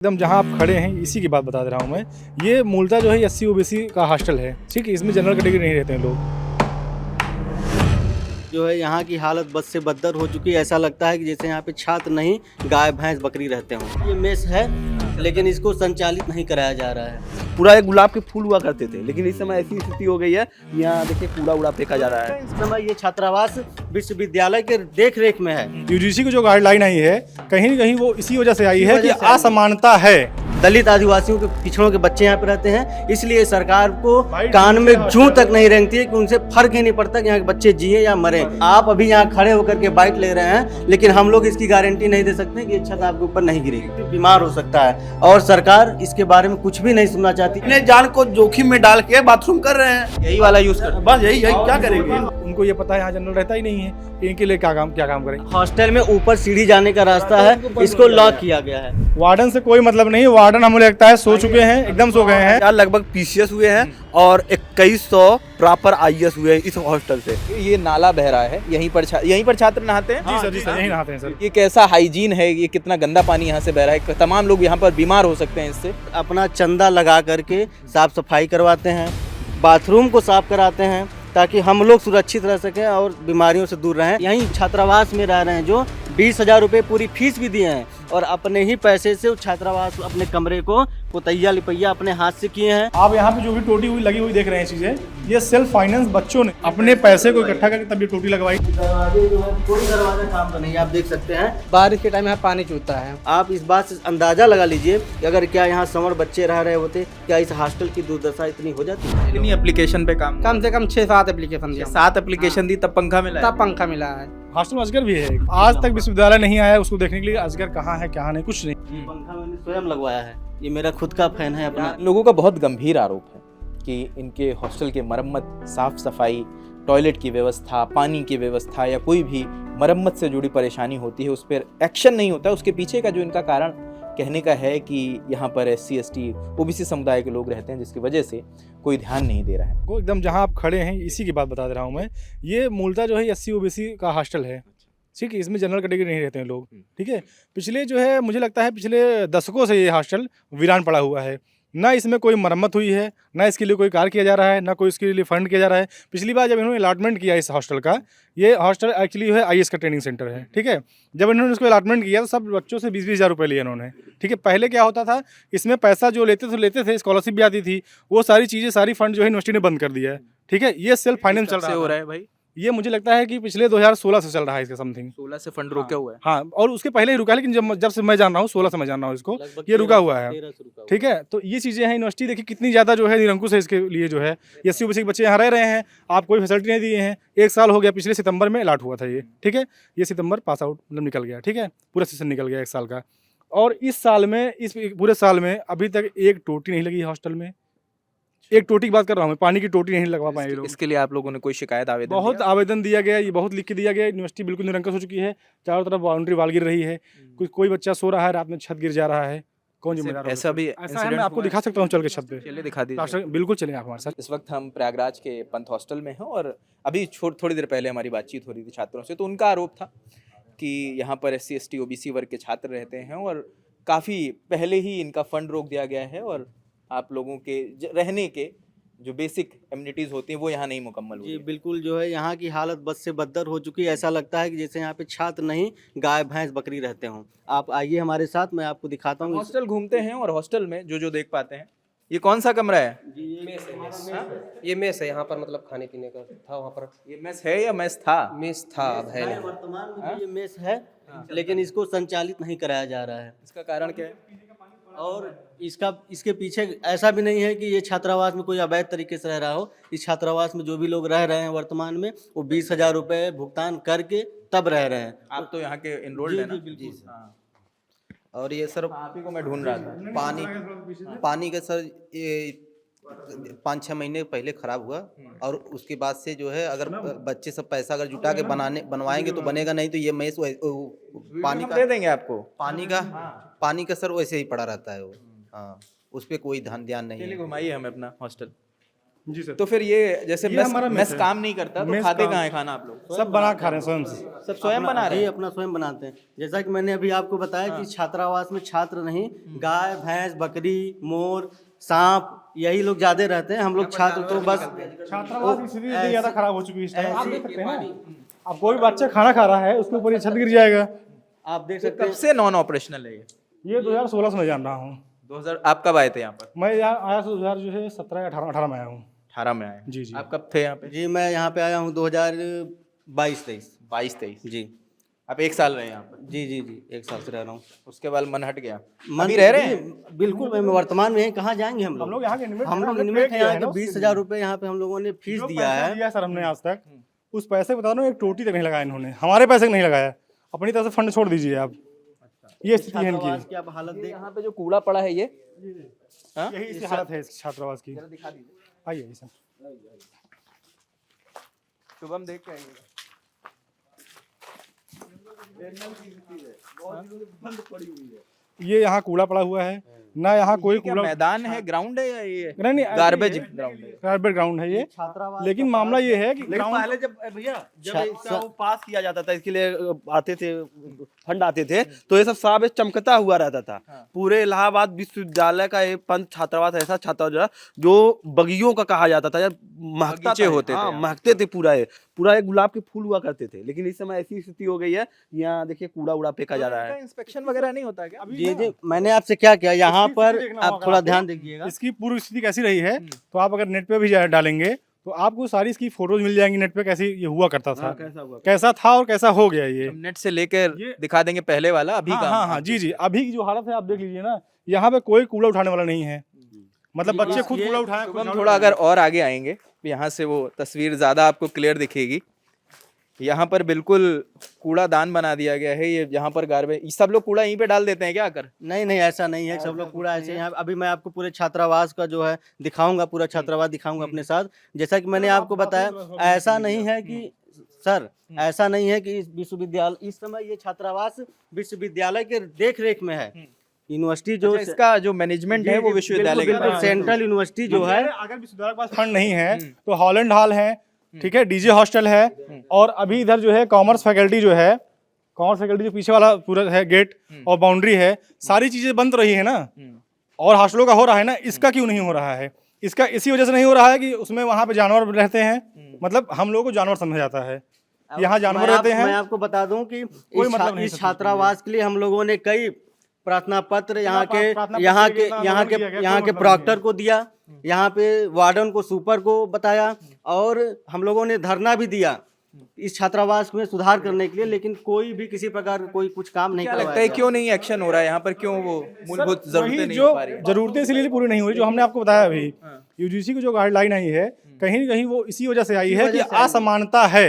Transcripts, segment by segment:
एकदम जहां आप खड़े हैं इसी की बात बता दे रहा हूं मैं। ये मूलतः जो है एससी ओबीसी का हॉस्टल है, ठीक है। इसमें जनरल कैटेगरी नहीं रहते हैं लोग। जो है यहाँ की हालत बद से बदतर हो चुकी है। ऐसा लगता है कि जैसे यहाँ पे छात्र नहीं गाय भैंस बकरी रहते हों। ये मेस है लेकिन इसको संचालित नहीं कराया जा रहा है। पूरा एक गुलाब के फूल हुआ करते थे, लेकिन इस समय ऐसी स्थिति हो गई है, यहाँ देखिए कूड़ा उड़ा फेंका जा रहा है। इस समय ये छात्रावास विश्वविद्यालय के देख रेख में है। यूजीसी की जो गाइडलाइन आई है कहीं न कहीं वो इसी वजह से आई है कि वजह से आई है। असमानता है। दलित आदिवासियों के पिछड़ों के बच्चे यहाँ पे रहते हैं, इसलिए सरकार को कान में जूं तक नहीं रेंगती है कि उनसे फर्क ही नहीं पड़ता कि यहाँ के बच्चे जिए या मरे। आप अभी यहाँ खड़े होकर के बाइट ले रहे हैं, लेकिन हम लोग इसकी गारंटी नहीं दे सकते कि ये छत आपके ऊपर नहीं गिरेगी, बीमार हो सकता है। और सरकार इसके बारे में कुछ भी नहीं सुनना चाहती। अपने जान को जोखिम में डाल के बाथरूम कर रहे हैं, यही वाला यूज कर, बस यही क्या करेंगे। उनको ये पता है यहाँ जनरल रहता ही नहीं है, इनके लिए क्या काम करें। हॉस्टल में ऊपर सीढ़ी जाने का रास्ता है, इसको लॉक किया गया है। वार्डन से कोई मतलब नहीं, वार्डन हमें लगता है सो चुके हैं, एकदम सो गए हैं। यार लगभग पीसीएस हुए हैं और 2100 प्रॉपर आईएएस हुए हैं इस हॉस्टल से। ये नाला बह रहा है, यहीं पर छात्र नहाते हैं। जी सर, यही नहाते हैं सर। ये कैसा हाइजीन है, ये कितना गंदा पानी यहाँ से बह रहा है। तमाम लोग यहाँ पर बीमार हो सकते हैं इससे। अपना चंदा लगा करके साफ सफाई करवाते हैं, बाथरूम को साफ कराते हैं ताकि हम लोग सुरक्षित रह सकें और बीमारियों से दूर रहें। यहीं छात्रावास में रह रहे हैं जो 20,000 रुपये पूरी फीस भी दिए हैं और अपने ही पैसे से उस छात्रावास अपने कमरे को पुतैया लिपैया अपने हाथ से किए हैं। आप यहाँ पे जो भी टोटी हुई लगी हुई देख रहे हैं चीजें, ये सेल्फ फाइनेंस बच्चों ने अपने पैसे को इकट्ठा करके तब ये टोटी लगवाई। दरवाजे जो है कोई दरवाजा काम का नहीं, आप देख सकते हैं। बारिश के टाइम यहाँ पानी चूता है। आप इस बात से अंदाजा लगा लीजिए कि अगर क्या यहाँ संवर बच्चे रह रहे होते, क्या इस हॉस्टल की दुर्दशा इतनी हो जाती। कितनी एप्लीकेशन पे काम? कम से कम 6-7 एप्लीकेशन दिया, 7 एप्लीकेशन दी तब पंखा मिला। तब पंखा मिला है। हॉस्टल में अजगर भी है। आज तक विश्वविद्यालय नहीं आया उसको देखने के लिए, अजगर कहाँ है क्या नहीं, कुछ नहीं। पंखा मैंने स्वयं लगवाया है, ये मेरा खुद का फैन है अपना। लोगों का बहुत गंभीर आरोप है कि इनके हॉस्टल के मरम्मत, साफ सफाई, टॉयलेट की व्यवस्था, पानी की व्यवस्था या कोई भी मरम्मत से जुड़ी परेशानी होती है उस पर एक्शन नहीं होता है। उसके पीछे का जो इनका कारण कहने का है कि यहाँ पर SC ST OBC समुदाय के लोग रहते हैं, जिसकी वजह से कोई ध्यान नहीं दे रहा है। वो एकदम जहाँ आप खड़े हैं इसी की बात बता दे रहा हूँ मैं। ये मूलतः जो है SC OBC का हॉस्टल है, ठीक है। इसमें जनरल कैटेगरी नहीं रहते हैं लोग, ठीक है। पिछले जो है मुझे लगता है पिछले दशकों से ये हॉस्टल वीरान पड़ा हुआ है। ना इसमें कोई मरम्मत हुई है, ना इसके लिए कोई कार्य किया जा रहा है, ना कोई इसके लिए फंड किया जा रहा है। पिछली बार जब इन्होंने अलॉटमेंट किया इस हॉस्टल का, ये हॉस्टल एक्चुअली जो है IAS का ट्रेनिंग सेंटर है, ठीक है। जब इन्होंने इसको अलॉटमेंट किया तो सब बच्चों से 20-20 हज़ार रुपये लिए इन्होंने, ठीक है। पहले क्या होता था, इसमें पैसा जो लेते थे, स्कॉलरशिप भी आती थी, वो सारी चीज़ें सारी फंड जो है यूनिवर्सिटी ने बंद कर दिया है, ठीक है। ये सेल्फ फाइनेंस चल रहा है भाई। ये मुझे लगता है कि पिछले 2016 से चल रहा है इसका समथिंग। 16 से फंड रोका हुआ है। हाँ, और उसके पहले ही रुका है, लेकिन जब से मैं जान रहा हूँ 16 से मैं जान रहा हूँ इसको, ये रुका हुआ है, ठीक है। तो ये चीज़ें हैं। यूनिवर्सिटी देखिए कितनी ज़्यादा जो है निरंकुश है इसके लिए, जो है SC OBC के बच्चे यहाँ रह रहे हैं, आप कोई फैसिलिटी नहीं दिए हैं। 1 साल हो गया, पिछले सितंबर में अलॉट हुआ था ये, ठीक है। ये सितंबर पास आउट मतलब निकल गया, ठीक है। पूरा सेशन निकल गया 1 साल का। और इस साल में, इस पूरे साल में अभी तक एक टोटी नहीं लगी हॉस्टल में। एक टोटी की बात कर रहा हूँ मैं, पानी की टोटी नहीं लगवा पाए लोग। इसके लिए आप लोगों ने कोई शिकायत आवेदन बहुत आवेदन दिया गया, ये बहुत लिख के दिया गया। यूनिवर्सिटी बिल्कुल निरंकुश हो चुकी है, चारों तरफ बाउंड्री वाल गिर रही है। कोई बच्चा सो रहा है, रात में छत गिर जा रहा है, कौन जिम्मेदार? ऐसा भी ऐसा है, मैं आपको दिखा सकता हूँ चल के छत पे। चलिए दिखा दीजिए। बिल्कुल चलें आप हमारे साथ। इस वक्त हम प्रयागराज के पंत हॉस्टल में हैं और अभी थोड़ी देर पहले हमारी बातचीत हो रही थी छात्रों से, तो उनका आरोप था कि यहाँ पर SC ST OBC वर्ग के छात्र रहते हैं और काफ़ी पहले ही इनका फंड रोक दिया गया है और आप लोगों के रहने के जो बेसिक एमिनिटीज़ होती हैं वो यहाँ नहीं मुकम्मल हुई जी है। बिल्कुल, जो है यहाँ की हालत बद से बदतर हो चुकी है। ऐसा लगता है कि जैसे यहाँ पे छात्र नहीं गाय भैंस बकरी रहते हों। आप आइए हमारे साथ, मैं आपको दिखाता हूँ। हॉस्टल घूमते हैं और हॉस्टल में जो देख पाते हैं। ये कौन सा कमरा है? ये मेस है, यहाँ पर मतलब खाने पीने का था। वहाँ पर ये मेस है या मेस था? मेस था, अब है नहीं। वर्तमान में ये मेस है, लेकिन इसको संचालित नहीं कराया जा रहा है। इसका कारण क्या है? और इसके पीछे ऐसा भी नहीं है कि ये छात्रावास में कोई अवैध तरीके से रह रहा हो। इस छात्रावास में जो भी लोग रह रहे हैं वर्तमान में, वो 20,000 रुपये भुगतान करके तब रह रहे हैं। आप तो यहाँ के एनरोल्ड हैं ना? जी। हाँ। और ये सर आप ही को मैं ढूंढ रहा था। पानी का सर ये 5-6 महीने पहले खराब हुआ और उसके बाद से जो है अगर बच्चे सब पैसा अगर जुटा के बनवाएंगे तो बनेगा, नहीं तो ये मेस पानी का दे देंगे आपको। पानी का सर वैसे ही पड़ा रहता है वो। हाँ, उस पर कोई ध्यान नहीं चलिए है। घुमाइए हमें अपना हॉस्टल। जी सर। तो फिर ये जैसे ये मेस हमारा मेस मेस है। काम नहीं करता तो मेस खाते काम- कहाँ है खाना आप लोग? सब बना खा रहे हैं स्वयं से। सब स्वयं बना रहे जी हैं? अपना स्वयं बनाते हैं। जैसा कि मैंने अभी आपको बताया कि छात्रावास में छात्र नहीं, गाय भैंस बकरी मोर सांप यही लोग ज्यादा रहते हैं। हम लोग छात्र तो बस छात्रावास की स्थिति इतनी ज्यादा खराब हो चुकी है इस टाइम, आप देख सकते हैं ना। अब कोई बच्चा खाना खा रहा है उसके ऊपर ये छत गिर जाएगा। आप देख तो सकते कब हैं। से नॉन ऑपरेशनल है ये 2016 से मैं जान रहा हूँ। 2000 आप कब आए थे यहाँ पर? मैं यहाँ आया तो 2000 जो है 17-18 में आया हूँ। 18 में आए। जी, जी। आप कब थे यहाँ पे? जी मैं यहाँ पे आया हूँ 2022-23। 22-23। जी आप 1 साल रहे यहाँ पर? जी जी जी 1 साल से रह रहा हूँ। उसके बाद मन हट गया? मन अभी रह रहे हैं? जी, बिल्कुल मैं वर्तमान में कहाँ जाएंगे हम हम लोग यहाँ के inmate हम हैं, लोग हमने इनमेट pay है किया यहाँ है के ना 20,000 रुपये यहाँ पे हम लोगों ने फीस जो दिया पैसा है। दिया सर हमने आज तक, उस पैसे बता रहा हूँ एक टोटी तक नहीं लगाया इन्होंने, हमारे पैसे का नहीं लगाया। अपनी तरफ से फंड छोड़ दीजिए आप। ये स्थिति है छात्रावास इनकी। की आप हालत देख यहाँ पे जो कूड़ा पड़ा है ये हाँ? यही इसकी हालत है इस छात्रावास की। आइए सर। शुभम देख के आइएगा। ये यहाँ कूड़ा पड़ा हुआ है ना, यहाँ कोई क्या कूड़ा मैदान है, ग्राउंड है या ये नहीं नहीं गार्बेज ग्राउंड है? गार्बेज ग्राउंड है ये। छात्रावास लेकिन मामला ये है कि लेकिन ग्राउंड पहले जब भैया जब इसका वो पास किया जाता था, इसके लिए आते थे फंड आते थे, तो ये सब साफ चमकता हुआ रहता था। पूरे इलाहाबाद विश्वविद्यालय का ये पंच छात्रावास ऐसा छात्रावास जो बगियों का कहा जाता था, महकता बगीचे था। होते थे हाँ, यहाँ। महकते थे पूरा एक गुलाब के फूल हुआ करते थे। लेकिन इस समय ऐसी स्थिति हो गई है, यहाँ देखिए कूड़ा उड़ा फेंका जा रहा है। इंस्पेक्शन वगैरह नहीं होता क्या? जी जी मैंने आपसे क्या किया यहाँ इसकी पर स्थिति देखना आप होगा थोड़ा आपको। ध्यान दीजिएगा। इसकी पूर्व स्थिति कैसी रही है, तो आप अगर नेट पे भी डालेंगे तो आपको सारी इसकी फोटोज मिल जाएंगी नेट पे, कैसे ये हुआ करता था, कैसा हुआ? कैसा था और कैसा हो गया ये। हम नेट से लेकर ये- दिखा देंगे पहले वाला अभी हाँ का। हाँ हाँ जी जी, अभी की जो हालत है आप देख लीजिए ना, यहाँ पे कोई कूड़ा उठाने वाला नहीं है। मतलब बच्चे खुद कूड़ा उठाए, खुद शुभम झाड़ू थोड़ा लगाए। अगर और आगे आएंगे यहाँ से वो तस्वीर ज्यादा आपको क्लियर दिखेगी। यहाँ पर बिल्कुल कूड़ादान बना दिया गया है। ये यहाँ पर गार्बेज, सब लोग कूड़ा यहीं पे डाल देते हैं क्या आकर? नहीं नहीं ऐसा नहीं है, सब लोग कूड़ा ऐसे यहाँ। अभी मैं आपको पूरे छात्रावास का जो है दिखाऊंगा, पूरा छात्रावास दिखाऊंगा अपने साथ। जैसा कि मैंने आपको बताया, ऐसा नहीं है कि सर ऐसा नहीं है कि इस विश्वविद्यालय इस समय ये छात्रावास विश्वविद्यालय के देख रेख में है। यूनिवर्सिटी जो अच्छा, इसका जो मैनेजमेंट है वो विश्वविद्यालय के बिल्कुल पास। सेंट्रल यूनिवर्सिटी जो है। अगर विश्वविद्यालय के पास फंड नहीं है तो हॉलैंड हॉल है, ठीक है, डीजे हॉस्टल है, और अभी इधर जो है कॉमर्स फैकल्टी जो है, कॉमर्स फैकल्टी जो पीछे वाला पूरा है गेट और बाउंड्री है, सारी चीजें बंद रही है ना। और हॉस्टलों का हो रहा है ना, इसका क्यों नहीं हो रहा है? इसका इसी वजह से नहीं हो रहा है कि उसमें वहां पे जानवर रहते हैं। मतलब हम लोगों को जानवर समझा जाता है, यहाँ जानवर रहते हैं। मैं आपको बता दूं कि कोई मतलब नहीं इस सब छात्रावास के लिए हम लोगों ने कई प्रार्थना पत्र यहाँ के प्रार्थना पत्र यहाँ के के इतना यहाँ के आंदोलन किया गया, यहाँ कोई के मतलब प्रॉक्टर नहीं को दिया, यहाँ पे वार्डन को सुपर को बताया, और हम लोगों ने धरना भी दिया इस छात्रावास में सुधार करने के लिए। लेकिन कोई भी किसी प्रकार का कोई कुछ काम नहीं क्या करवाया लगता है गया। क्यों नहीं एक्शन हो रहा है यहाँ पर? क्यों वो मूलभूत जरूरतें वही नहीं जो हो पा रही? जरूरतें इसलिए पूरी नहीं हो रही, जो हमने आपको बताया अभी। यूजीसी की जो गाइडलाइन आई है, कहीं न कहीं वो इसी वजह से आई है कि असमानता है।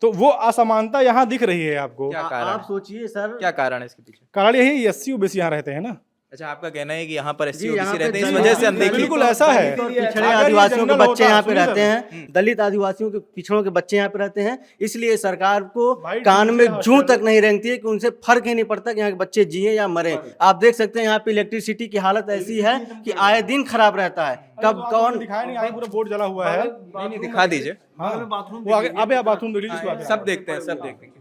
तो वो असमानता यहाँ दिख रही है आपको। क्या कारण आप है? सोचिए सर, क्या कारण है इसके पीछे? कारण यही एससी ओबीसी यहाँ रहते हैं ना। अच्छा, आपका कहना है कि यहाँ पर एससी यहाँ ओबीसी पे रहते हैं, इस दलित- वजह से अनदेखी। बिल्कुल ऐसा है। दलित और पिछड़े अगर ये आदिवासियों के जंगल बच्चे होता, यहाँ पे सुनिए रहते सर। हैं, दलित आदिवासियों के पिछड़ों के बच्चे यहाँ पे रहते हैं, इसलिए सरकार को भाई, कान में डीजे जूं तक नहीं रेंगती है कि उनसे फर्क ही नहीं पड़ता कि यहाँ के बच्चे जिए या मरे। आप देख सकते हैं यहाँ पे इलेक्ट्रिसिटी की हालत ऐसी है कि आए दिन खराब रहता है। कब कौन दिखाया नहीं, आगे पूरा बोर्ड जला हुआ है। नहीं दिखा दीजिए, हाँ, वो आगे अबे आप बाथरूम देख लीजिए, इसको आगे। सब देखते हैं, सब देखते हैं।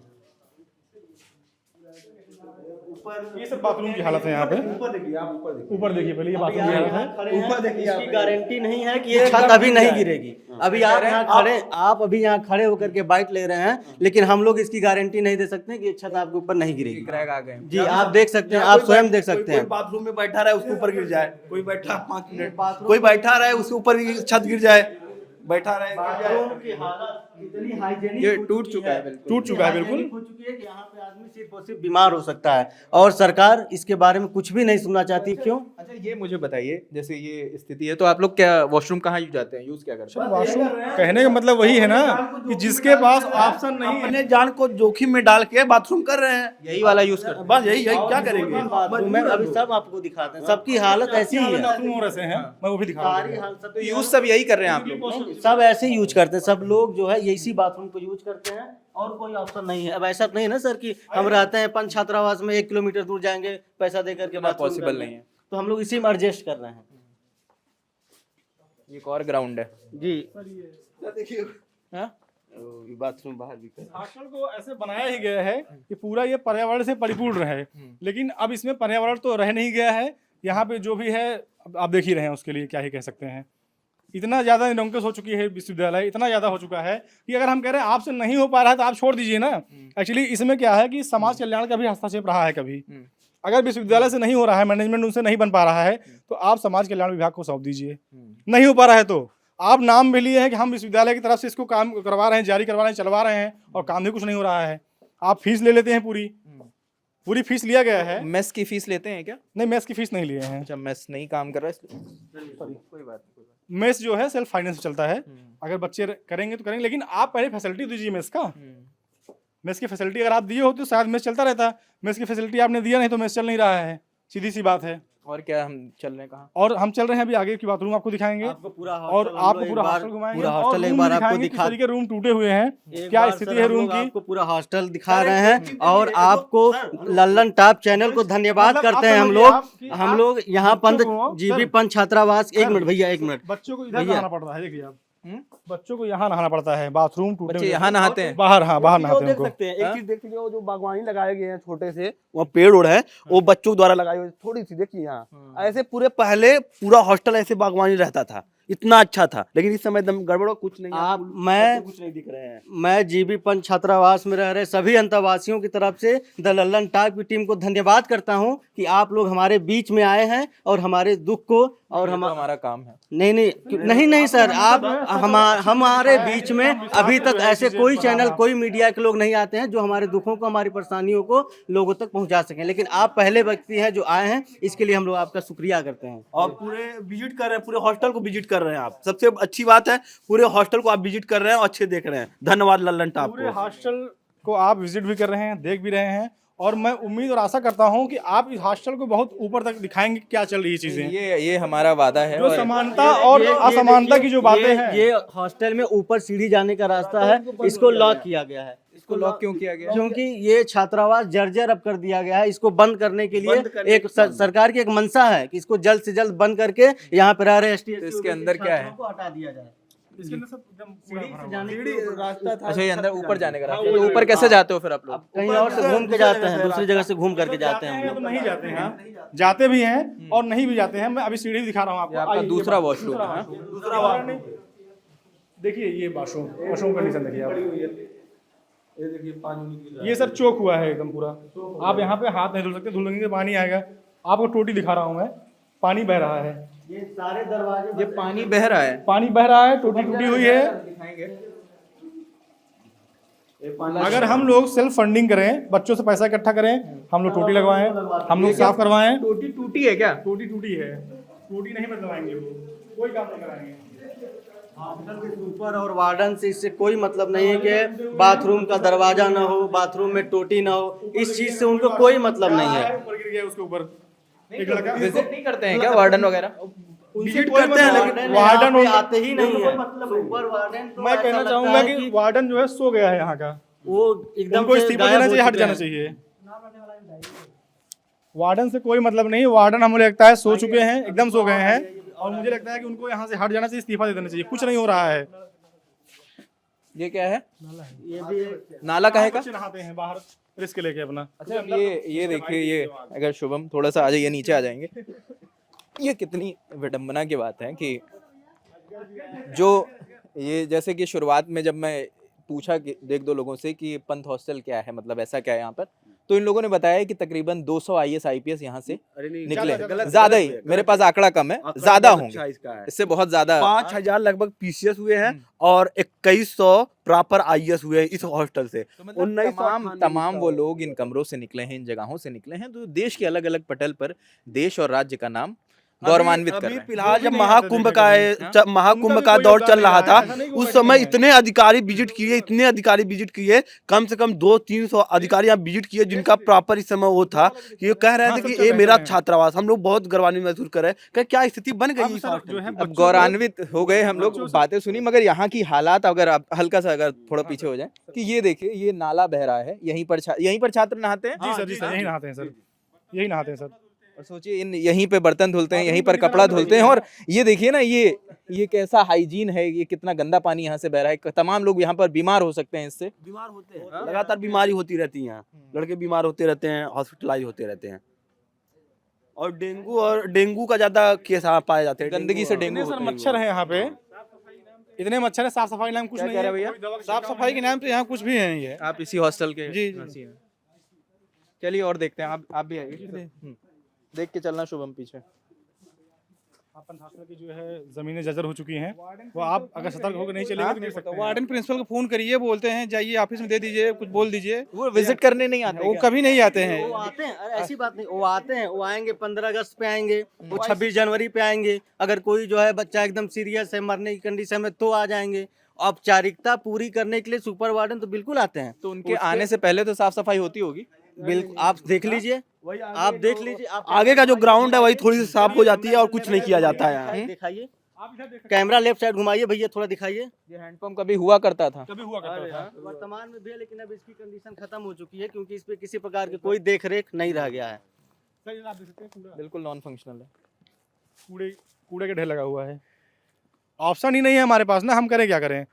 ये सब बाथरूम की हालत है यहाँ पे। ऊपर देखिए पहले, ये बाथरूम की हालत है। ऊपर देखिए, इसकी गारंटी नहीं है कि ये छत अभी नहीं गिरेगी। अभी आप यहाँ खड़े, आप अभी यहाँ खड़े होकर के बाइट ले रहे हैं, लेकिन हम लोग इसकी गारंटी नहीं दे सकते कि ये छत आपके ऊपर नहीं गिरेगी। क्रैक आ गए। जी आप देख सकते हैं, आप स्वयं देख सकते हैं। बाथरूम में बैठा रहे उसके ऊपर गिर जाए, कोई बैठा 5 मिनट, कोई बैठा रहे उसके ऊपर छत गिर जाए, बैठा रहे। बाथरूम की हालत इतनी हाइजेनिक ये हो टूट चुकी चुका है, बिल्कुल। टूट चुका है बिल्कुल। हाइजेनिक हो चुकी है कि यहाँ पे आदमी सिर्फ और सिर्फ बीमार हो सकता है, और सरकार इसके बारे में कुछ भी नहीं सुनना चाहती। क्यों? अच्छा, ये मुझे बताइए, जैसे ये स्थिति है तो आप लोग क्या वॉशरूम कहाँ यूज जाते हैं, यूज क्या करते हैं? वॉशरूम कहने का मतलब वही है ना कि जिसके पास ऑप्शन नहीं है, अपने जान को जोखिम में डाल के बाथरूम कर रहे हैं। यही वाला यूज करते हैं? बस यही क्या करेंगे? बाथरूम में अभी सब आपको दिखाते हैं, सबकी हालत ऐसी ही है। बाथरूम और ऐसे हैं, मैं वो भी दिखा रहा सारी हूँ। हालत तो यूज सब यही कर रहे हैं आप लोग? सब ऐसे यूज करते हैं, सब लोग जो है इसी बाथरूम को यूज करते हैं, और कोई ऑप्शन नहीं है। अब ऐसा नहीं है ना सर कि हम रहते हैं पंच छात्रावास में 1 किलोमीटर दूर जाएंगे पैसा दे करके बाथरूम पॉसिबल करने। नहीं है। तो हम लोग इसी में एडजस्ट कर रहे हैं। एक और ग्राउंड है जी। हाँ? बाथरूम बाहर भी कर हॉस्टल को ऐसे बनाया ही गया है कि पूरा ये पर्यावरण से परिपूर्ण रहे, लेकिन अब इसमें पर्यावरण तो रह नहीं गया है। यहाँ पे जो भी है अब आप देख ही रहे हैं, उसके लिए क्या ही कह सकते हैं। इतना ज़्यादा निरंकुश हो चुकी है विश्वविद्यालय, इतना ज़्यादा हो चुका है कि अगर हम कह रहे हैं आपसे नहीं हो पा रहा है तो आप छोड़ दीजिए ना। एक्चुअली इसमें क्या है कि समाज कल्याण का भी हस्तक्षेप रहा है कभी। अगर विश्वविद्यालय से नहीं हो रहा है, मैनेजमेंट उनसे नहीं बन पा रहा है, तो आप समाज कल्याण विभाग को सौंप दीजिए। नहीं हो पा रहा है तो आप नाम भी लिए हैं कि हम विश्वविद्यालय की तरफ से इसको काम करवा रहे हैं, जारी करवा रहे हैं, चलवा रहे हैं, और काम भी कुछ नहीं हो रहा है। आप फीस ले लेते हैं, पूरी फीस लिया गया है। मेस की फीस लेते हैं क्या? नहीं, मेस की फीस नहीं लिए हैं। अच्छा, मेस नहीं काम कर रहा है इसलिए कोई बात नहीं। मेस जो है सेल्फ फाइनेंस चलता है, अगर बच्चे करेंगे तो करेंगे, लेकिन आप पहले फैसिलिटी दीजिए मेस का। मेस की फैसिलिटी अगर आप दिए हो तो शायद मेस चलता रहता। मेस की फैसिलिटी आपने दिया नहीं तो मेस चल नहीं रहा है, सीधी सी बात है। और क्या हम चल रहे हैं कहाँ? और हम चल रहे हैं अभी आगे की बाथरूम आपको दिखाएंगे, आपको पूरा और हॉस्टल आपको हम लोग पूरा एक बार- हॉस्टल घुमाएंगे, पूरा और हॉस्टल एक रूम बार भी आपको दिखाएंगे किस दिखा तरीके रूम टूटे हुए हैं, एक क्या बार स्थिति सर है हम रूम लोग की। आपको पूरा हॉस्टल दिखा रहे हैं, और आपको लल्लन टॉप चैनल को धन्यवाद मतलब करते आप हैं हम समझिए लोग। आप कि हम आप लोग यहाँ पंत बच्चों को- जीबी सर, पंत छात्रावास, एक सर, मिनट भैया, एक मिनट। बच्चों को इधर नहाना पड़ रहा है, देखिए आप, बच्चों को यहाँ नहाना पड़ता है, बाथरूम टूटे बच्चे हुए यहाँ नहाते हैं? बाहर, हाँ बाहर वो नहाते हैं देख उनको। सकते हैं, एक चीज देख लीजिए, वो जो बागवानी लगाए गए हैं छोटे से, वहाँ पेड़ उड़ है, वो बच्चों द्वारा लगाए हुए, थोड़ी सी देखिए यहाँ। ऐसे पूरे पहले पूरा हॉस्टल ऐसे बागवानी रहता था, इतना अच्छा था, लेकिन इस समय एकदम गड़बड़ हो, कुछ नहीं है, आप बच्चे मैं कुछ नहीं दिख रहे हैं। मैं जीबी पंत छात्रावास में रह रहे सभी अंतरवासियों की तरफ से द लल्लन टॉप की टीम को धन्यवाद करता हूं कि आप लोग हमारे बीच में आए हैं और हमारे दुख को और ये तो हमारा काम है। नहीं सर, आप हमारे बीच में अभी तक ऐसे कोई चैनल, कोई मीडिया के लोग नहीं आते हैं जो हमारे दुखों को, हमारी परेशानियों को लोगों तक पहुंचा सकें, लेकिन आप पहले व्यक्ति हैं जो आए हैं, इसके लिए हम लोग आपका शुक्रिया करते हैं। और पूरे विजिट कर रहे हैं, पूरे हॉस्टल को विजिट कर रहे हैं आप, सबसे अच्छी बात है, पूरे हॉस्टल को आप विजिट कर रहे हैं और अच्छे देख रहे हैं। धन्यवाद लल्लन टॉप पूरे को। हॉस्टल को आप विजिट भी कर रहे हैं, देख भी रहे हैं, और मैं उम्मीद और आशा करता हूं कि आप इस हॉस्टल को बहुत ऊपर तक दिखाएंगे क्या चल रही है चीजें। ये हमारा वादा है। जो और समानता और असमानता की जो बातें हैं, ये हॉस्टल में ऊपर सीढ़ी जाने का रास्ता है, इसको लॉक किया गया है। इसको लॉक क्यों किया गया? क्योंकि ये छात्रावास जर्जर अब कर दिया गया है। इसको बंद करने के लिए एक सरकार की एक मंशा है कि इसको जल्द से जल्द बंद करके यहाँ पर आ रहे तो इसके अंदर क्या है? को हटा दिया जाए। इसके अंदर सब एकदम पूरा भरा हुआ है। सीढ़ी रास्ता था, अच्छा, ये अंदर ऊपर जाने का रास्ता है। तो ऊपर कैसे जाते हो फिर आप लोग? कहीं और से घूम के जाते हैं, दूसरी जगह से घूम करके जाते हैं हम तो लोग। नहीं जाते हैं, जाते भी हैं और नहीं भी जाते हैं। मैं अभी सीढ़ी दिखा रहा हूँ आपको। ये आपका आइए, दूसरा ये वॉशरूम है, हाँ? दूसरा वॉशरूम। देखिए ये वॉशरूम कंडीशन देखिए आप। ये सर चौक हुआ है एकदम पूरा। आप यहाँ पे हाथ नहीं धुल सकते, धुलेंगे तो पानी आएगा। आपको टोटी दिखा रहा हूँ मैं, पानी बह रहा है, ये सारे दरवाजे ये पानी बह रहा है। पानी बह रहा है, टोटी टूटी हुई है। अगर हम लोग सेल्फ फंडिंग करें, बच्चों से पैसा इकट्ठा करें, हम लोग टोटी लगवाएं, हम लोग साफ करवाएं। टोटी टूटी है क्या? टोटी टूटी है, टोटी नहीं बदलवाएंगे, वो कोई काम नहीं कराएंगे। हॉस्टल के ऊपर और वार्डन से इससे कोई मतलब नहीं है कि बाथरूम का दरवाजा ना हो, बाथरूम में टोटी ना हो, इस चीज से उनको कोई मतलब नहीं है। ऊपर गिर गया उसके ऊपर एक लड़का। विजिट नहीं करते हैं क्या वार्डन वगैरह? विजिट करते हैं लेकिन वार्डन वार्डन आते ही नहीं है। ऊपर वार्डन तो मैं ऐसा कहना लगता चाहूंगा है कि वार्डन जो है सो गया है यहाँ का, वो एकदम उनको से इस्तीफा गायब देना हो चाहिए, हट चुके जाना हैं। चाहिए। वार्डन से कोई मतलब नहीं, वार्डन हमें लगता है सो चुके हैं, एकदम सो गए हैं, और मुझे लगता है कि उनको यहाँ से हट जाना चाहिए, इस्तीफा दे देना चाहिए। कुछ नहीं हो रहा है। ये क्या है? ये भी नाला काहे का? बच्चे नहाते हैं बाहर रिस्क लेके अपना। अच्छा, अब ये देखिए, ये अगर शुभम थोड़ा सा आ जाइए, नीचे आ जाएंगे। ये कितनी विडंबना की बात है कि जो ये, जैसे कि शुरुआत में जब मैं पूछा कि देख दो लोगों से कि पंत हॉस्टल क्या है, मतलब ऐसा क्या है यहाँ पर, तो इन लोगों ने बताया कि तकरीबन 200 IAS IPS यहाँ से निकले। ज्यादा ही, मेरे पास आंकड़ा कम है, ज्यादा होंगे, इससे बहुत ज्यादा। 5000 लगभग PCS हुए हैं और 2100 प्रॉपर IAS हुए हैं इस हॉस्टल से। तो मतलब तमाम वो लोग इन कमरों से निकले हैं, इन जगहों से निकले हैं, तो देश के अलग अलग पटल पर देश और राज्य का नाम गौरवान्वित कर रहे हैं। फिलहाल जब महाकुंभ का दौर चल रहा था, उस समय इतने अधिकारी विजिट किए, कम से कम 200-300 अधिकारी यहाँ विजिट किए, जिनका प्रॉपर इस समय वो था कि ये कह रहे थे कि ये मेरा छात्रावास। हम लोग बहुत गर्वान्वित महसूस कर रहे हैं। क्या स्थिति बन गई इस हॉस्टल की? अब गौरवान्वित हो गए हम लोग, बातें सुनी, मगर यहाँ की हालात अगर आप हल्का सा अगर थोड़ा पीछे हो जाए कि ये देखिए, ये नाला बह रहा है, यहीं पर छात्र नहाते हैं। जी सर, यही नहाते हैं सर, यही नहाते हैं सर। और सोचिए इन यहीं पे बर्तन धुलते हैं, यहीं पर कपड़ा धुलते हैं, और ये देखिए ना, ये कैसा हाइजीन है, ये कितना गंदा पानी यहाँ से बह रहा है। तमाम लोग यहाँ पर बीमार हो सकते हैं इससे। बीमार होते हैं, लगातार बीमारी होती रहती है यहाँ, लड़के बीमार होते रहते हैं, हॉस्पिटलाइज होते रहते हैं। और डेंगू का ज्यादा केस यहाँ पाए जाते हैं। गंदगी से डेंगू इतने सर होता है। मच्छर हैं यहाँ पे, इतने मच्छर है, साफ सफाई के नाम कुछ क्या नहीं कह है रहे हैं भैया? साफ सफाई के नाम पे यहाँ कुछ भी है ये। आप इसी हॉस्टल के जी, जी। निवासी हैं। चलिए और देखते हैं, आप भी आइए। देख के चलना शुभम पीछे। अपन हॉस्टल की जो है जमीनें जर्जर हो चुकी हैं, वो आप अगर सतर्क होकर नहीं चलेंगे तो नहीं सकते। वार्डन प्रिंसिपल को फोन करिए, बोलते हैं जाइए ऑफिस में दे दीजिए, कुछ बोल दीजिए, वो विजिट करने नहीं आते वो क्या? कभी नहीं आते हैं। वो आते हैं, अरे ऐसी बात नहीं, वो आते हैं, वो आएंगे 15 अगस्त पे आएंगे, वो 26 जनवरी पे आएंगे। अगर कोई जो है बच्चा एकदम सीरियस है, मरने की कंडीशन में, तो आ जाएंगे। औपचारिकता पूरी करने के लिए सुपर वार्डन तो बिल्कुल आते हैं। तो उनके आने से पहले तो साफ सफाई होती होगी। बिल्कुल, आप देख लीजिए, आप देख लीजिए, आप आगे का जो ग्राउंड है वही थोड़ी सी साफ हो जाती है और कुछ नहीं किया जाता है यहाँ। दिखाइए, कैमरा लेफ्ट साइड घुमाइए भैया, थोड़ा दिखाइए। ये हैंडपंप कभी हुआ करता था। कभी हुआ करता था। वर्तमान में भी है, लेकिन अब इसकी कंडीशन खत्म हो चुकी है, क्योंकि इस पे किसी प्रकार की कोई देख रेख नहीं रह गया है। सर, ये आप देख सकते हैं कूड़ा, बिल्कुल नॉन फंक्शनल है। कूड़े के ढेर लगा हुआ है। ऑप्शन ही नहीं है हमारे पास ना, हम करें क्या करें,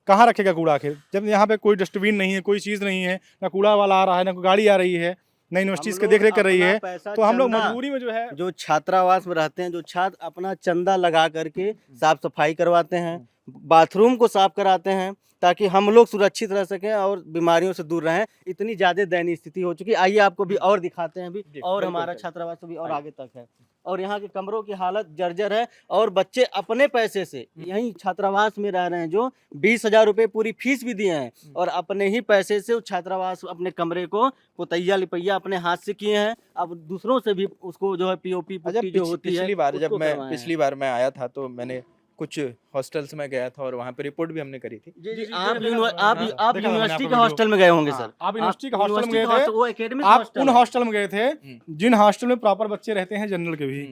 कहाँ रखेगा कूड़ा आखिर, जब यहाँ पे कोई डस्टबिन नहीं है, कोई चीज़ नहीं है, ना कूड़ा वाला आ रहा है, ना कोई गाड़ी आ रही है, ना यूनिवर्सिटी इसके देख रेख कर रही है, तो हम लोग मजबूरी में जो है जो छात्रावास में रहते हैं, जो छात्र अपना चंदा लगा करके साफ सफाई करवाते हैं, बाथरूम को साफ कराते हैं, ताकि हम लोग सुरक्षित रह सकें और बीमारियों से दूर रहें। इतनी ज्यादा दयनीय स्थिति हो चुकी है। आइए आपको भी और दिखाते हैं अभी, और हमारा छात्रावास तो भी और आगे तक है, और यहाँ के कमरों की हालत जर्जर है, और बच्चे अपने पैसे से यहीं छात्रावास में रह रहे हैं, जो 20,000 रुपये पूरी फीस भी दिए हैं, और अपने ही पैसे से उस छात्रावास अपने कमरे को पुतैया लिपैया अपने हाथ से किए हैं। अब दूसरों से भी उसको जो है पीओपी पुट्टी जो होती है, पिछली बार जब उसको मैं करवाए हैं। पिछली बार मैं आया था तो मैंने कुछ हॉस्टल्स में गया था और वहाँ पे रिपोर्ट भी हमने करी थी। जी, जी, आप देखा था आप मैंने, आप देखा था मैंने यूनिवर्सिटी आपका के हॉस्टल में गए होंगे सर। आप यूनिवर्सिटी के हॉस्टल में गए यूनिवर्सिटी थे, वो एकेडमिक आप हॉस्टल उन है। हॉस्टल में गए थे जिन हॉस्टल में प्रॉपर बच्चे रहते हैं, जनरल के भी।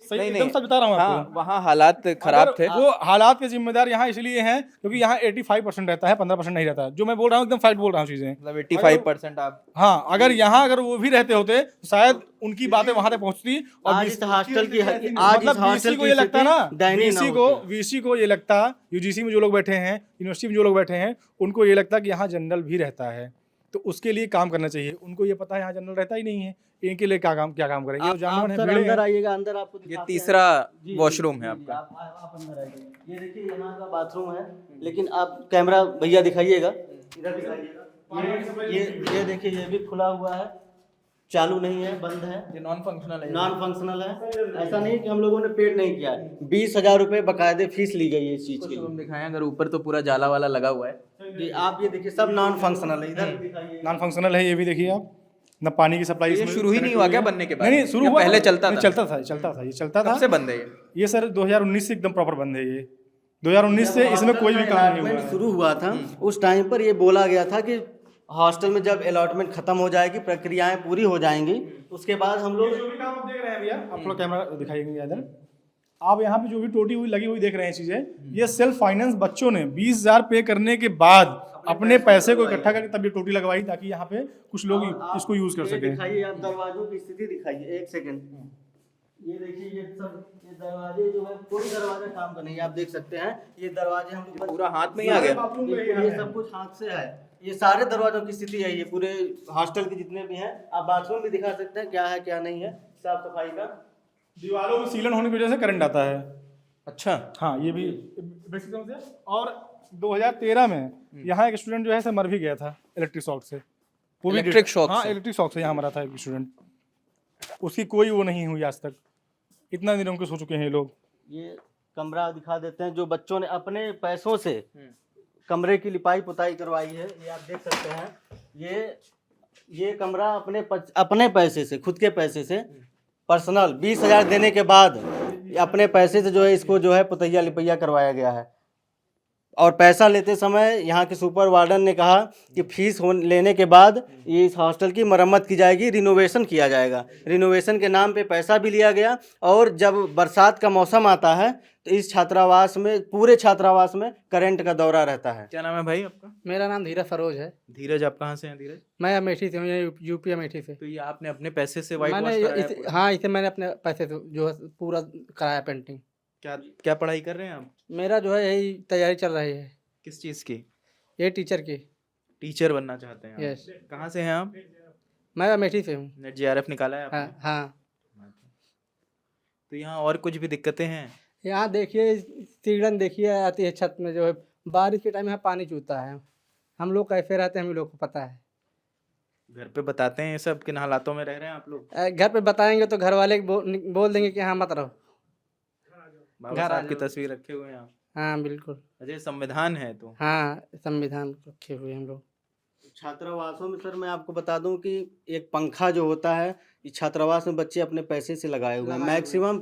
सही, नहीं, एकदम नहीं। सच बता रहा हूँ हाँ, आपको। वहाँ हालात खराब अगर थे। वो हालात के जिम्मेदार यहाँ इसलिए हैं क्योंकि यहाँ 85% रहता है, 15% नहीं रहता है। जो मैं बोल रहा हूँ एकदम फैक्ट बोल रहा हूँ चीजें। मतलब 85% आप हाँ, अगर यहाँ अगर वो भी रहते होते तो शायद उनकी बातें वहां तक पहुंचती। और आज इस हॉस्टल की आज इस मतलब हॉस्टल VC को की ये लगता ना, स्थिति दयनीय ना होती। VC को ये लगता, यूजीसी में जो लोग बैठे हैं, यूनिवर्सिटी में जो लोग बैठे हैं, उनको ये लगता कि यहाँ जनरल भी रहता है, तो उसके लिए काम करना चाहिए। उनको ये पता है यहाँ जनरल रहता ही नहीं है, इनके लिए क्या काम करेंगे। ये आप जानवर है, सर भेड़ें अंदर हैं। आइएगा, अंदर आपको ये दिखाते हैं। तीसरा जी, वॉशरूम है जी, आपका। आप अंदर आइए। ये देखिए यहाँ का बाथरूम है, लेकिन आप कैमरा भैया दिखाइएगा, इधर दिखाइएगा। ये देखिए, ये भी खुला हुआ है, चालू नहीं है, बंद है, ये नॉन फंक्शनल है। नॉन फंक्शनल है। ऐसा नहीं कि हम लोगों ने पेड नहीं किया है। 20,000 रुपये बकायदे फीस ली गई है इस चीज के लिए। हम दिखाएं, अगर ऊपर तो पूरा जाला वाला लगा हुआ है। जी, आप ये देखिए, सब नॉन फंक्शनल है। इधर दिखाइए, नॉन फंक्शनल है, ये भी देखिए आप। न पानी की सप्लाई ये इसमें शुरू ही नहीं हुआ क्या बनने के बाद? नहीं, शुरू या हुआ पहले था? चलता नहीं, था? ये चलता था। कब से बंद है ये? ये सर 2019 से एकदम प्रॉपर बंद है। ये 2019 से इसमें कोई भी काम नहीं हुआ अलॉटमेंट है। शुरू हुआ था, उस टाइम पर ये बोला गया था कि हॉस्टल में जब अलॉटमेंट खत्म हो जाएगी, प्रक्रियाएं पूरी हो जाएंगी, उसके बाद हम लोग जो भी काम आप देख रहे हैं भैया, आप थोड़ा कैमरा दिखाइएगा इधर। आप यहाँ पे जो भी टोटी हुई लगी हुई देख रहे हैं चीजें, ये सेल्फ फाइनेंस बच्चों ने 20,000 पे करने के बाद अपने पैसे को इकट्ठा करके तब ये टोटी लगवाई, ताकि यहाँ पे कुछ लोग इसको यूज कर ये सकें। दिखाइए, आप दरवाजों की स्थिति दिखाइए, एक सेकंड। ये देखिए, ये सब ये दरवाजे जो है, कोई दरवाजा काम का नहीं है, आप देख सकते हैं। ये दरवाजे हम पूरा हाथ में ही आ गया। ये सब कुछ हाथ से है। ये सारे दरवाजों की स्थिति है, ये पूरे हॉस्टल के जितने भी हैं। आप बाथरूम भी दिखा सकते हैं, क्या है क्या नहीं है, साफ सफाई का। दीवारों में सीलन होने की वजह से करंट आता है। अच्छा, हाँ, ये भी बेसिक समझ है। और 2013 में यहाँ एक स्टूडेंट जो है से मर भी गया था इलेक्ट्रिक शॉक से। वो भी इलेक्ट्रिक शॉक हाँ, से? इलेक्ट्रिक शॉक से यहाँ मरा था एक स्टूडेंट। उसकी कोई वो नहीं हुई आज तक। इतना दिन उनको सो चुके हैं ये लोग। ये कमरा दिखा देते हैं, जो बच्चों ने अपने पैसों से कमरे की लिपाई पुताई करवाई है। ये आप देख सकते हैं, ये कमरा अपने पैसे से, खुद के पैसे से, पर्सनल 20,000 देने के बाद अपने पैसे से जो है इसको जो है पुतैया लिपैया करवाया गया है। और पैसा लेते समय यहाँ के सुपर वार्डन ने कहा कि फीस लेने के बाद ये इस हॉस्टल की मरम्मत की जाएगी, रिनोवेशन किया जाएगा। रिनोवेशन के नाम पे पैसा भी लिया गया और जब बरसात का मौसम आता है तो इस छात्रावास में, पूरे छात्रावास में करंट का दौरा रहता है। क्या नाम है भाई आपका? मेरा नाम धीरज सरोज है। धीरज, आप कहाँ से हैं धीरज? मैं अमेठी से हूँ, यूपी अमेठी से। तो ये आपने अपने पैसे से वाइट मैंने वॉश कराया इसे, पूरा? हाँ, इसे मैंने अपने पैसे से जो है पूरा कराया पेंटिंग। क्या क्या पढ़ाई कर रहे हैं आप? मेरा जो है यही तैयारी चल रही है, किस चीज़ की? ये टीचर की। टीचर बनना चाहते हैं आप? यस। कहाँ से हैं आप? मैं अमेठी से हूँ। नेट JRF निकाला है आपने? हाँ हाँ। तो यहाँ और कुछ भी दिक्कतें हैं? यहाँ देखिए, सीढ़न देखिए आती है छत में, जो है बारिश के टाइम यहाँ पानी चूता है। हम लोग कैसे रहते हैं हम लोग को पता है। घर पे बताते हैं ये सब किन हालातों में रह रहे हैं आप लोग? घर पे बताएंगे तो घर वाले बोल देंगे कि हाँ मत रहो। बाबा घर आ साहब की जाओ। तस्वीर रखे हुए हैं आप? हाँ बिल्कुल। अजय, संविधान है तो? हाँ, संविधान रखे हुए हम लोग। छात्रावासों में सर मैं आपको बता दूं कि एक पंखा जो होता है, इस छात्रावास में बच्चे अपने पैसे से लगाए हुए हैं। मैक्सिमम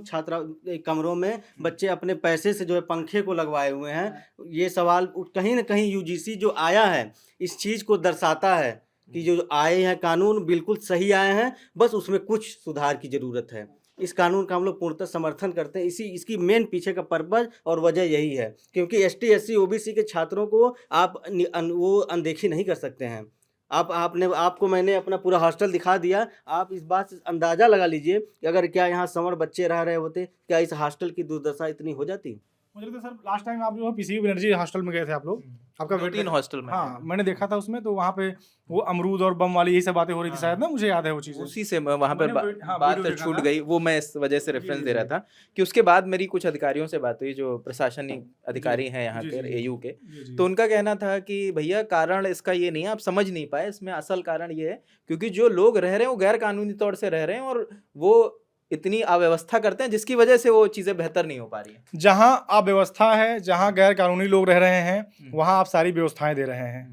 कमरों में बच्चे अपने पैसे से जो है पंखे को लगवाए हुए हैं। ये सवाल कहीं ना कहीं UGC जो आया है इस चीज़ को दर्शाता है कि जो आए हैं कानून बिल्कुल सही आए हैं, बस उसमें कुछ सुधार की ज़रूरत है। इस कानून का हम लोग पूर्णतः समर्थन करते हैं। इसकी मेन पीछे का पर्पज़ और वजह यही है, क्योंकि ST SC OBC के छात्रों को आप वो अनदेखी नहीं कर सकते हैं। आपको मैंने अपना पूरा हॉस्टल दिखा दिया। आप इस बात से अंदाज़ा लगा लीजिए कि अगर क्या यहाँ समर बच्चे रह रहे होते, क्या इस हॉस्टल की दुर्दशा इतनी हो जाती? मुझे लगता है सर लास्ट टाइम आप जो PCU एनर्जी हॉस्टल में गए थे आप लोग, आपका 2-3 हॉस्टल में? हाँ, मैंने देखा था उसमें, तो वहाँ पे वो अमरूद और बम वाली यही सब बातें हो रही थी शायद ना, मुझे याद है वो चीज़। उसी से वहाँ पे हाँ, बात वीडियो देखा छूट था। गई, वो मैं इस वजह से रेफरेंस दे रहा था कि उसके बाद मेरी कुछ अधिकारियों से बात हुई जो प्रशासनिक अधिकारी हैं यहाँ जी, के जी, AU के। जी। तो उनका कहना था कि भैया कारण इसका ये नहीं है, आप समझ नहीं पाए, इसमें असल कारण ये है क्योंकि जो लोग रह रहे हैं वो गैर कानूनी तौर से रह रहे हैं और वो इतनी अव्यवस्था करते हैं जिसकी वजह से वो चीज़ें बेहतर नहीं हो पा रही हैं। जहाँ अव्यवस्था है, जहाँ गैर कानूनी लोग रह रहे हैं, वहाँ आप सारी व्यवस्थाएं दे रहे हैं।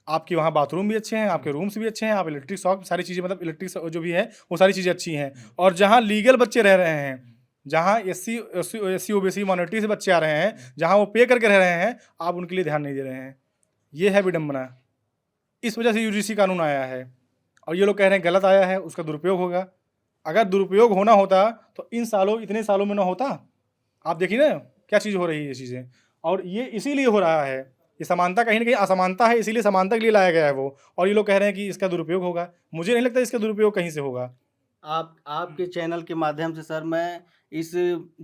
आपके वहाँ बाथरूम भी अच्छे हैं, आपके रूम्स भी अच्छे हैं, आप इलेक्ट्रिक शॉक सारी चीज़ें, मतलब इलेक्ट्रिक जो भी है वो सारी चीज़ें अच्छी हैं। और जहाँ लीगल बच्चे रह रहे हैं, जहाँ SC OBC माइनॉरिटी से बच्चे आ रहे हैं, जहाँ वो पे करके रह रहे हैं, आप उनके लिए ध्यान नहीं दे रहे हैं। ये है विडम्बना। इस वजह से UGC कानून आया है और ये लोग कह रहे हैं गलत आया है, उसका दुरुपयोग होगा। अगर दुरुपयोग होना होता तो इतने सालों में ना होता। आप देखिए ना क्या चीज़ हो रही है ये चीज़ें, और ये इसीलिए हो रहा है। ये समानता कहीं ना कहीं असमानता है, इसीलिए समानता के लिए लाया गया है वो, और ये लोग कह रहे हैं कि इसका दुरुपयोग होगा। मुझे नहीं लगता इसका दुरुपयोग कहीं से होगा। आपके चैनल के माध्यम से सर मैं इस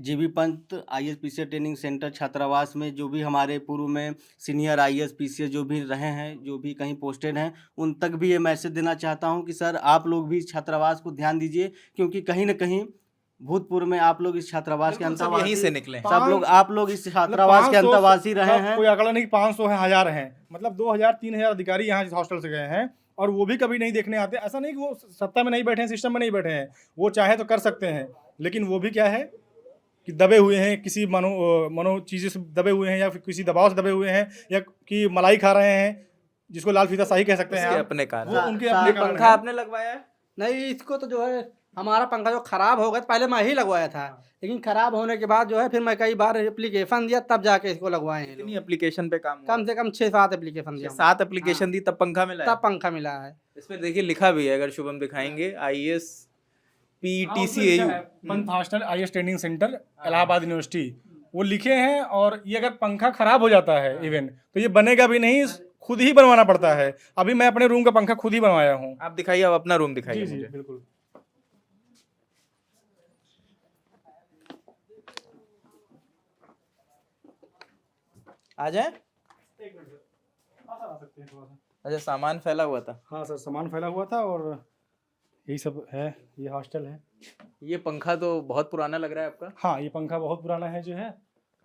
GV Pant IAS training centre छात्रावास में जो भी हमारे पूर्व में सीनियर IAS PCS जो भी रहे हैं, जो भी कहीं पोस्टेड हैं, उन तक भी ये मैसेज देना चाहता हूं कि सर आप लोग भी इस छात्रावास को ध्यान दीजिए, क्योंकि कहीं ना कहीं भूतपूर्व में आप लोग इस छात्रावास के अंतर्वासी, यहीं से निकले हैं। आप लोग इस छात्रावास के अंतर्वासी रहे हैं। कोई आंकड़ा नहीं 500 है, 1000 हैं, मतलब 2000-3000 अधिकारी यहाँ इस हॉस्टल से गए हैं और वो भी कभी नहीं देखने आते। ऐसा नहीं कि वो सत्ता में नहीं बैठे हैं, सिस्टम में नहीं बैठे हैं, वो चाहे तो कर सकते हैं, लेकिन वो भी क्या है कि दबे हुए हैं, किसी मनो चीज़ों से दबे हुए हैं, या फिर किसी दबाव से दबे हुए हैं, या कि मलाई खा रहे हैं, जिसको लाल फीता शाही कह सकते हैं उसके आप। अपने कारण। वो उनके अपने कारण पंखा हैं। आपने लगवाया है? नहीं, इसको तो जो है हमारा पंखा जो खराब हो गया, पहले मैं ही लगवाया था, लेकिन खराब होने के बाद जो है फिर मैं कई बार एप्लीकेशन दिया तब जाके इसको लगवाए हैं। कितनी एप्लीकेशन पे काम हुआ? कम से कम 6-7 एप्लीकेशन दिया, 7 एप्लीकेशन दी तब पंखा मिला है? तब पंखा मिला है। इसमें देखिए लिखा भी है, अगर शुभम दिखाएंगे, IAS PTC AU Pant hostel IAS training centre Allahabad university, वो लिखे हैं। और ये अगर पंखा खराब हो जाता है इवन, तो ये बनेगा भी नहीं, खुद ही बनवाना पड़ता है। अभी मैं अपने रूम का पंखा खुद ही बनवाया हूँ। आप दिखाइए, आप अपना रूम दिखाइए जी मुझे। बिल्कुल। आ जाए। अच्छा, सामान फैला हुआ था? हाँ सर, सामान फैला हुआ था और यही सब है। ये हॉस्टल है। ये पंखा तो बहुत पुराना लग रहा है आपका। हाँ, ये पंखा बहुत पुराना है जो है,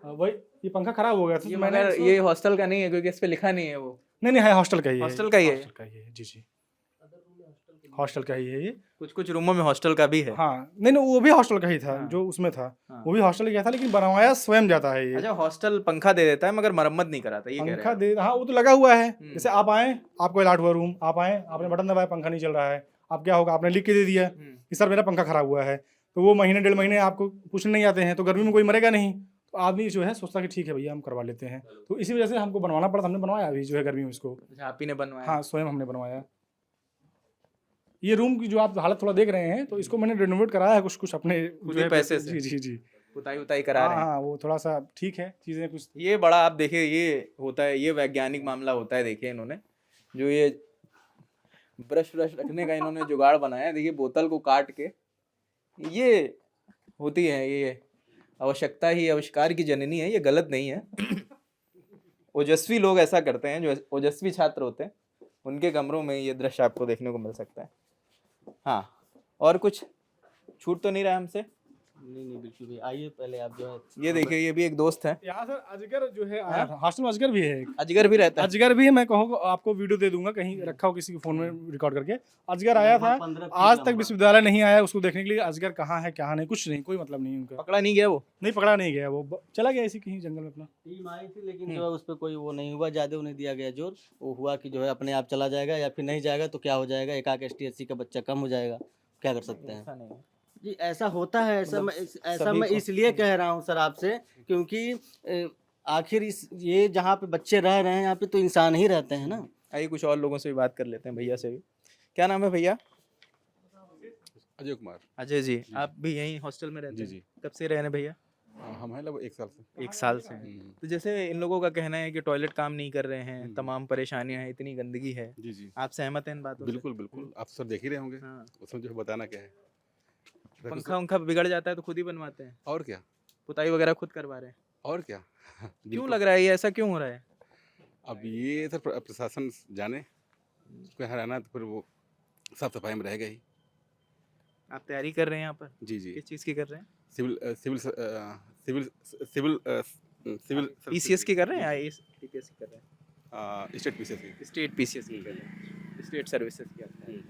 वही ये पंखा खराब हो गया था। ये मैंने मगर ये हॉस्टल का नहीं है क्योंकि इस पे लिखा नहीं है वो। नहीं है, हॉस्टल का ही है। हॉस्टल का ही है? हॉस्टल का ही है, जी। हॉस्टल का ही है ये। कुछ रूमों में हॉस्टल का भी है। हाँ, नहीं वो भी हॉस्टल का ही था। हाँ। जो उसमें था हाँ। वो भी हॉस्टल का था, लेकिन बनवाया स्वयं जाता है ये। अच्छा, हॉस्टल पंखा दे देता है मगर मरम्मत नहीं कराता, ये कह रहे पंखा हैं? दे, हाँ वो तो लगा हुआ है। जैसे आप आए, आपको अलॉट हुआ रूम, आप आए, आपने बटन दबाया, पंखा नहीं चल रहा है, अब क्या होगा? आपने लिख के दे दिया कि सर मेरा पंखा खराब हुआ है, तो वो महीने 1.5 महीने आपको पूछने नहीं आते हैं, तो गर्मी में कोई मरेगा नहीं, आदमी जो है सोचता कि ठीक है भैया हम करवा लेते हैं, तो इसी वजह से हमको बनवाना पड़ा, हमने बनवाया अभी जो है गर्मी में इसको। अच्छा, आप ही ने बनवाया? हाँ, स्वयं हमने बनवाया। ये रूम की जो आप हालत थोड़ा देख रहे हैं, तो इसको मैंने रेनोवेट कराया है कुछ अपने खुद ही पैसे से? जी जी जी, पुताई उताई करा रहे हैं? हाँ, वो थोड़ा सा ठीक है चीज़ें कुछ। ये बड़ा आप देखिए, ये होता है, ये वैज्ञानिक मामला होता है। देखिए इन्होंने जो ये ब्रश रखने का इन्होंने जुगाड़ बनाया है, देखिए बोतल को काट के, ये होती है, ये आवश्यकता ही आविष्कार की जननी है, ये गलत नहीं है। ओजस्वी लोग ऐसा करते हैं, जो ओजस्वी छात्र होते हैं उनके कमरों में ये दृश्य आपको देखने को मिल सकता है। हाँ, और कुछ छूट तो नहीं रहा हमसे? नहीं बिल्कुल भी। आइए पहले आप जो है, ये देखिए, ये भी एक दोस्त है। यहाँ सर अजगर जो है आया था, हॉस्टल में अजगर भी है एक। अजगर भी रहता है? अजगर भी है, मैं कहूँ आपको वीडियो दे दूंगा, कहीं रखा हो किसी के फोन में रिकॉर्ड करके। अजगर आया था, आज तक विश्वविद्यालय नहीं आया उसको देखने के लिए अजगर कहाँ है क्या नहीं, कुछ नहीं, कोई मतलब नहीं उनका। पकड़ा नहीं गया वो? नहीं पकड़ा नहीं गया, वो चला गया ऐसी कहीं जंगल में अपना। टीम आई थी, लेकिन जो है उस पर कोई वो नहीं हुआ, ज़्यादा नहीं दिया गया जोर। वो हुआ कि जो है अपने आप चला जाएगा, या फिर नहीं जाएगा तो क्या हो जाएगा, एक आध ST/SC का बच्चा कम हो जाएगा, क्या कर सकते हैं। ऐसा नहीं है। जी ऐसा होता है, ऐसा सभी मैं को- इसलिए कह रहा हूँ सर आपसे, क्योंकि आखिर ये जहाँ पे बच्चे रह रहे हैं, यहाँ पे तो इंसान ही रहते हैं ना। आइए कुछ और लोगों से भी बात कर लेते हैं, भैया से भी। क्या नाम है भैया? अजय कुमार। अजय जी, आप भी यहीं हॉस्टल में रहते जी हैं? जी, कब से रह रहे हैं भैया? हम हैं लगभग 1 साल से। 1 साल से। तो जैसे इन लोगों का कहना है कि टॉयलेट काम नहीं कर रहे हैं, हम्म। तमाम परेशानियां हैं, इतनी गंदगी है, जी जी, आप सहमत हैं इन बातों से? बिल्कुल बिल्कुल, आप सब देख ही रहे होंगे। हाँ। उसमें जो है बताना क्या है। पंखा उंखा बिगड़ जाता है तो खुद ही बनवाते हैं, और क्या, पुताई वगैरह खुद करवा रहे हैं? और क्या। क्यों बिल्कुल। लग रहा है ये ऐसा क्यों हो रहा है? अब ये सर प्रशासन जाने, उसको यहाँ रहना तो फिर वो साफ सफाई में रहेगा ही। आप तैयारी कर रहे हैं यहाँ पर? जी जी, किस चीज़ की कर रहे हैं? सिविल PCS की कर रहे हैं या TPS की कर रहे हैं? स्टेट पीसीएस की। स्टेट PCS की कर रहे हैं, स्टेट सर्विसेज की करते हैं।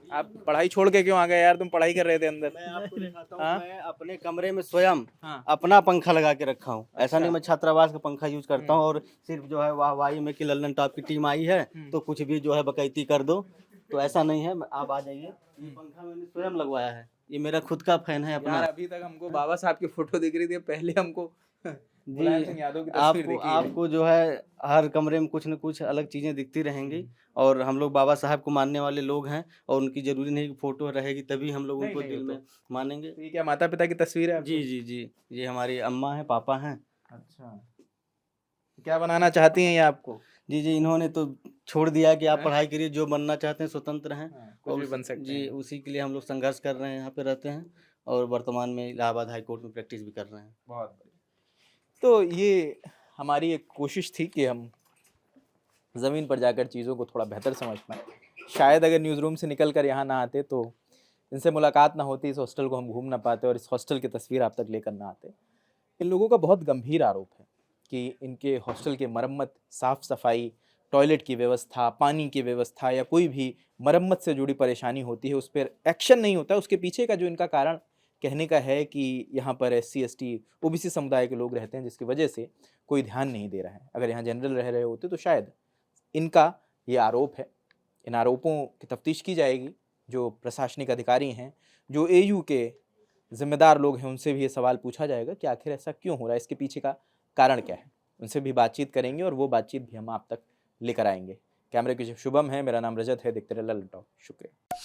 आप पढ़ाई छोड़ के क्यों आ गए यार? तुम पढ़ाई कर रहे थे अंदर। मैं आपको दिखाता हूँ, हाँ? मैं अपने कमरे में स्वयं हाँ। अपना पंखा लगा के रखा हूँ। ऐसा अच्छा। नहीं मैं छात्रावास का पंखा यूज करता हूँ, और सिर्फ जो है वाहवाही में कि लल्लन टॉप की टीम आई है तो कुछ भी जो है बकैती कर दो, तो ऐसा नहीं है। आप आ जाइए, ये पंखा मैंने स्वयं लगवाया है, ये मेरा खुद का फैन है अपना। यार अभी तक हमको बाबा साहब की फोटो दिख रही थी, पहले हमको मुलायम सिंह यादव की तस्वीर आपको दिखी है। आपको जो है हर कमरे में कुछ न कुछ अलग चीज़ें दिखती रहेंगी, और हम लोग बाबा साहब को मानने वाले लोग हैं, और उनकी जरूरी नहीं कि फोटो रहेगी तभी हम लोग नहीं, उनको नहीं, दिल वो में मानेंगे। तो ये क्या माता पिता की तस्वीर है आपकी? जी जी जी, ये हमारी अम्मा है, पापा हैं। अच्छा, क्या बनाना चाहती हैं ये आपको? जी जी, इन्होंने तो छोड़ दिया कि आप पढ़ाई करिए, जो बनना चाहते हैं स्वतंत्र हैं। कुछ भी बन सकते जी, हैं। उसी के लिए हम लोग संघर्ष कर रहे हैं, यहाँ पे रहते हैं, और वर्तमान में इलाहाबाद हाई कोर्ट में प्रैक्टिस भी कर रहे हैं। बहुत बढ़िया। तो ये हमारी एक कोशिश थी कि हम ज़मीन पर जाकर चीज़ों को थोड़ा बेहतर समझ पाएँ। शायद अगर न्यूज़ रूम से निकल कर यहाँ ना आते तो इनसे मुलाकात ना होती, इस हॉस्टल को हम घूम ना पाते और इस हॉस्टल की तस्वीर आप तक लेकर ना आते। इन लोगों का बहुत गंभीर आरोप है कि इनके हॉस्टल के मरम्मत, साफ़ सफाई, टॉयलेट की व्यवस्था, पानी की व्यवस्था या कोई भी मरम्मत से जुड़ी परेशानी होती है, उस पर एक्शन नहीं होता है। उसके पीछे का जो इनका कारण कहने का है कि यहाँ पर SC ST OBC समुदाय के लोग रहते हैं, जिसकी वजह से कोई ध्यान नहीं दे रहा है। अगर यहाँ जनरल रह रहे होते तो शायद इनका ये आरोप है। इन आरोपों की तफ्तीश की जाएगी। जो प्रशासनिक अधिकारी हैं, जो AU के जिम्मेदार लोग हैं, उनसे भी ये सवाल पूछा जाएगा कि आखिर ऐसा क्यों हो रहा है, इसके पीछे का कारण क्या है। उनसे भी बातचीत करेंगे और वो बातचीत भी हम आप तक लेकर आएंगे। कैमरे के शुभम है, मेरा नाम रजत है। देखते रहे लल्लन टॉप। शुक्रिया।